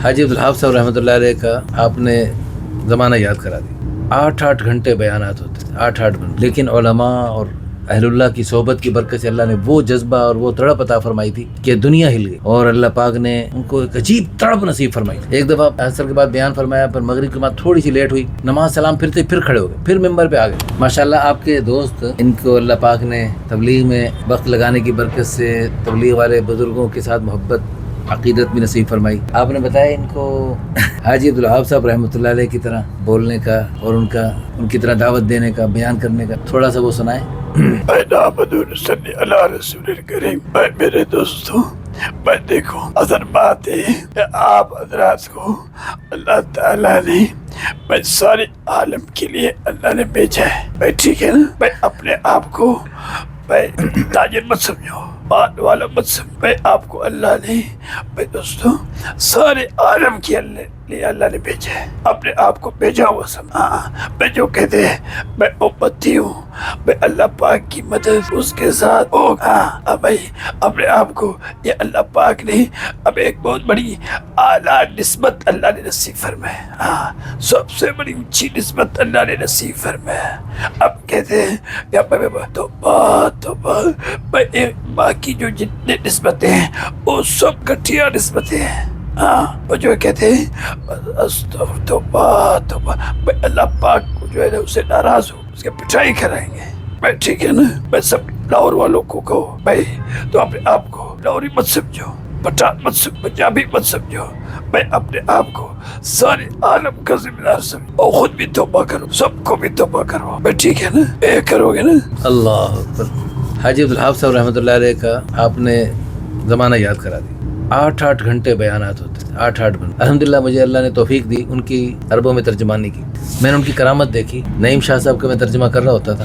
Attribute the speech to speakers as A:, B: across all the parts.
A: حاجی عبدالوہاب صاحب رحمۃ اللہ علیہ کا آپ نے زمانہ یاد کرا دیا. 8 گھنٹے بیانات ہوتے تھے, 8 گھنٹے, لیکن علماء اور اہل اللہ کی صحبت کی برکت سے اللہ نے وہ جذبہ اور وہ تڑپ عطا فرمائی تھی کہ دنیا ہل گئی, اور اللہ پاک نے ان کو ایک عجیب تڑپ نصیب فرمائی. ایک دفعہ عصر کے بعد بیان فرمایا, پھر مغرب کے بعد تھوڑی سی لیٹ ہوئی, نماز سلام پھرتے پھر کھڑے ہو گئے, پھر ممبر پہ آ گئے. ماشاءاللہ آپ کے دوست, ان کو اللہ پاک نے تبلیغ میں وقت لگانے کی برکت سے تبلیغ والے بزرگوں کے ساتھ محبت عقیدت بھی نصیب فرمائی. آپ نے بتایا ان کو حاجی عبدالوہاب صاحب رحمۃ اللہ علیہ کی طرح بولنے کا اور ان کی طرح دعوت دینے کا, بیان کرنے کا تھوڑا سا وہ سنائیں.
B: میرے دوستوں, میں دیکھو اصل بات ہے کہ آپ حضرات کو اللہ تعالیٰ نے میں سارے عالم کے لیے اللہ نے بھیجا ہے. میں ٹھیک ہے نا, میں اپنے آپ کو میں تاجر مت سمجھو, بات والا مت سمجھو. میں آپ کو اللہ نے, میں دوستوں, سارے عالم کے لیے اللہ نے بھیجا ہے, اپنے آپ کو بھیجا ہوا سمجھا. میں جو کہتے ہیں میں امتی ہوں, میں اللہ پاک کی مدد اس کے ساتھ بھائی اپنے آپ کو یہ اللہ پاک نے اب ایک بہت بڑی اعلیٰ نسبت اللہ نے نصیب فرمایا. سب سے بڑی اونچی نسبت اللہ نے نصیب فرمایا. اب کہتے ہیں کہ باقی جو جتنے نسبتیں ہیں وہ سب گٹھیا نسبتیں ہیں. وہ جو کہتے ہیں میں اللہ پاک کو جو ہے نا اسے ناراض ہو, اس کے پٹائی کرائیں گے. میں ٹھیک ہے نا, میں سب لاہور والوں کو کہو بھائی تو اپنے آپ کو لاہوری مت سمجھو, پٹھان مت سمجھو, پنجابی مت سمجھو. میں اپنے آپ کو سارے عالم کا ذمہ دار سمجھو, اور خود بھی توبہ کرو, سب کو بھی توبہ کرو. میں ٹھیک ہے نا, اے کرو گے نا.
A: اللہ اکبر. حاجی عبدالوہاب صاحب رحمۃ اللہ علیہ کا آپ نے زمانہ یاد کرا دیا. 8 گھنٹے بیانات ہوتے تھے, 8 گھنٹے. الحمدللہ مجھے اللہ نے توفیق دی ان کی عربوں میں ترجمانی کی. میں نے ان کی کرامت دیکھی. نعیم شاہ صاحب کا میں ترجمہ کر رہا ہوتا تھا,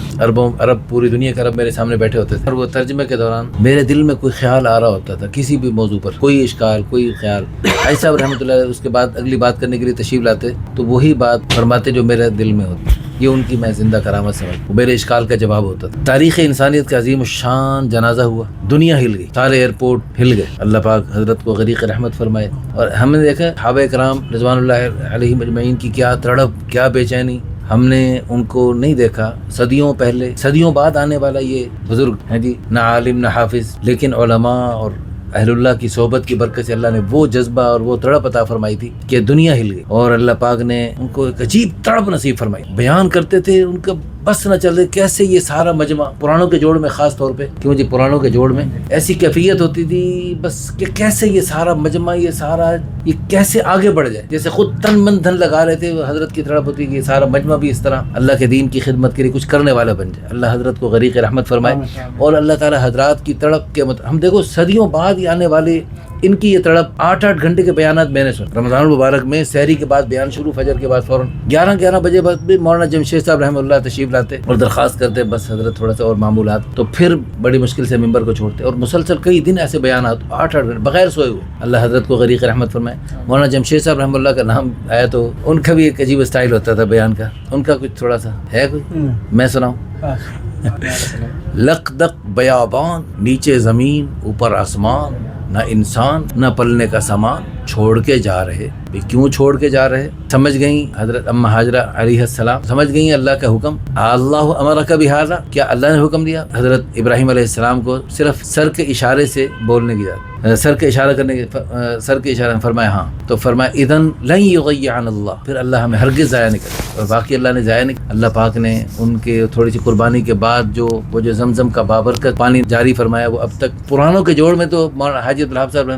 A: عرب پوری دنیا کے عرب میرے سامنے بیٹھے ہوتے تھے, اور وہ ترجمے کے دوران میرے دل میں کوئی خیال آ رہا ہوتا تھا کسی بھی موضوع پر, کوئی اشکال, کوئی خیال. حاجی صاحب رحمۃ اللہ علیہ اس کے بعد اگلی بات کرنے کے لیے تشریف لاتے تو وہی بات فرماتے جو میرے دل میں ہوتی. یہ ان کی میں زندہ کرامت سمجھ, میرے اشکال کا جواب ہوتا تھا. تاریخ انسانیت کا عظیم الشان جنازہ ہوا, دنیا ہل گئی, سارے ایئرپورٹ ہل گئے. اللہ پاک حضرت کو غریق رحمت فرمائے. اور ہم نے دیکھا صحابہ کرام رضوان اللہ علیہم اجمعین کی کیا تڑپ, کیا بے چینی. ہم نے ان کو نہیں دیکھا. صدیوں پہلے, صدیوں بعد آنے والا یہ بزرگ ہیں جی, نہ عالم نہ حافظ, لیکن علماء اور اہل اللہ کی صحبت کی برکت سے اللہ نے وہ جذبہ اور وہ تڑپ عطا فرمائی تھی کہ دنیا ہل گئی, اور اللہ پاک نے ان کو ایک عجیب تڑپ نصیب فرمائی. بیان کرتے تھے ان کا بس نہ چل رہے کیسے یہ سارا مجمع, پرانوں کے جوڑ میں خاص طور پہ, کیوں جی پرانوں کے جوڑ میں ایسی کیفیت ہوتی تھی بس کہ کیسے یہ سارا مجمع, یہ سارا یہ کیسے آگے بڑھ جائے. جیسے خود تن من دھن لگا رہے تھے, حضرت کی تڑپ ہوتی کہ یہ سارا مجمع بھی اس طرح اللہ کے دین کی خدمت کے لیے کچھ کرنے والا بن جائے. اللہ حضرت کو غریق رحمت فرمائے. اور اللہ تعالی حضرات کی تڑپ کے ہم دیکھو صدیوں بعد ہی آنے والے ان کی یہ تڑپ. 8 گھنٹے کے بیانات میں نے سن. رمضان المبارک میں سحری کے بعد بیان شروع, فجر کے بعد فوراً 11 بجے بعد بھی مولانا جمشید صاحب رحمہ اللہ تشریف لاتے اور درخواست کرتے بس حضرت تھوڑا سا اور معمولات, تو پھر بڑی مشکل سے ممبر کو چھوڑتے, اور مسلسل کئی دن ایسے بیانات 8 گھنٹے بغیر سوئے ہوئے. اللہ حضرت کو غریق رحمت فرمائے. مولانا جمشید صاحب رحمہ اللہ کا نام آیا تو ان کا بھی ایک عجیب اسٹائل ہوتا تھا بیان کا. ان کا کچھ تھوڑا سا ہے, کوئی میں سناؤں. لق دق بیابان, نیچے زمین اوپر آسمان, نہ انسان نہ پلنے کا سامان, چھوڑ کے جا رہے. کیوں چھوڑ کے جا رہے؟ سمجھ گئیں حضرت اما ہاجرہ علیہ السلام, سمجھ گئیں اللہ کا حکم. اللہ امرک بہذا, کیا اللہ نے حکم دیا حضرت ابراہیم علیہ السلام کو صرف سر کے اشارے سے بولنے کی ذات, سر کے اشارہ کرنے کے, سر کے اشارے میں فرمایا ہاں, تو فرمایا اذن لن یضیعنا اللہ, پھر اللہ ہمیں ہرگز ضائع نہیں کرے. اور باقی اللہ نے ضائع نہیں. اللہ پاک نے ان کے تھوڑی سی قربانی کے بعد جو زمزم کا بابرکت پانی جاری فرمایا, وہ اب تک پرانوں کے جوڑ میں تو حاجی عبدالوہاب صاحب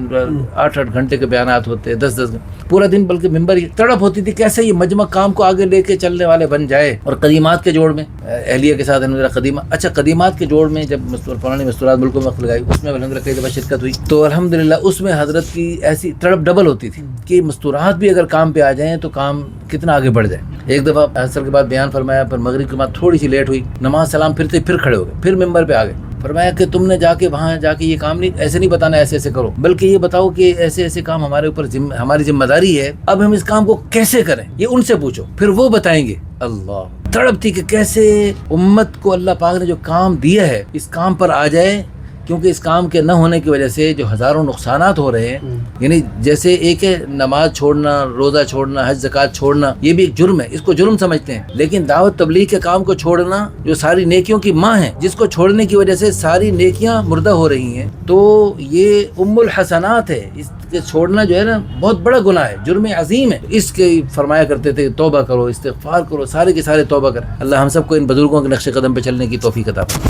A: 8 گھنٹے کے بیانات ہوتے, 10 پورا دن, بلکہ ممبر تڑپ ہوتی تھی کیسے یہ مجمع کام کو آگے لے کے چلنے والے بن جائے. اور قدیمات کے جوڑ میں اہلیہ کے ساتھ قدیمہ, اچھا قدیمات کے جوڑ میں جب پرانے مستورات ملکوں میں وقت لگائی, اس میں الحمدللہ کئی دفعہ شرکت ہوئی, تو الحمدللہ اس میں حضرت کی ایسی تڑپ ڈبل ہوتی تھی کہ مستورات بھی اگر کام پہ آ جائیں تو کام کتنا آگے بڑھ جائے. ایک دفعہ عصر کے بعد بیان فرمایا, پھر مغرب کے بعد تھوڑی سی لیٹ ہوئی, نماز سلام پھرتے پھر کھڑے ہو گئے, پھر ممبر پہ آ گئے. فرمایا کہ تم نے جا کے وہاں جا کے یہ کام نہیں, ایسے نہیں بتانا ایسے ایسے کرو, بلکہ یہ بتاؤ کہ ایسے ایسے کام ہمارے اوپر ہماری ذمہ داری ہے, اب ہم اس کام کو کیسے کریں, یہ ان سے پوچھو, پھر وہ بتائیں گے. اللہ تڑپ تھی کہ کیسے امت کو اللہ پاک نے جو کام دیا ہے اس کام پر آ جائے, کہ کیونکہ اس کام کے نہ ہونے کی وجہ سے جو ہزاروں نقصانات ہو رہے ہیں، یعنی جیسے ایک ہے نماز چھوڑنا، روزہ چھوڑنا، حج زکوٰۃ چھوڑنا، یہ بھی ایک جرم ہے، اس کو جرم سمجھتے ہیں، لیکن دعوت تبلیغ کے کام کو چھوڑنا جو ساری نیکیوں کی ماں ہے، جس کو چھوڑنے کی وجہ سے ساری نیکیاں مردہ ہو رہی ہیں، تو یہ ام الحسنات ہے، اس کے چھوڑنا جو ہے نا بہت بڑا گناہ ہے، جرم عظیم ہے۔ اس کے فرمایا کرتے تھے توبہ کرو، استغفار کرو، سارے کے سارے توبہ کریں۔ اللہ ہم سب کو ان بزرگوں کے نقش قدم پہ چلنے کی توفیق عطا فرمائے۔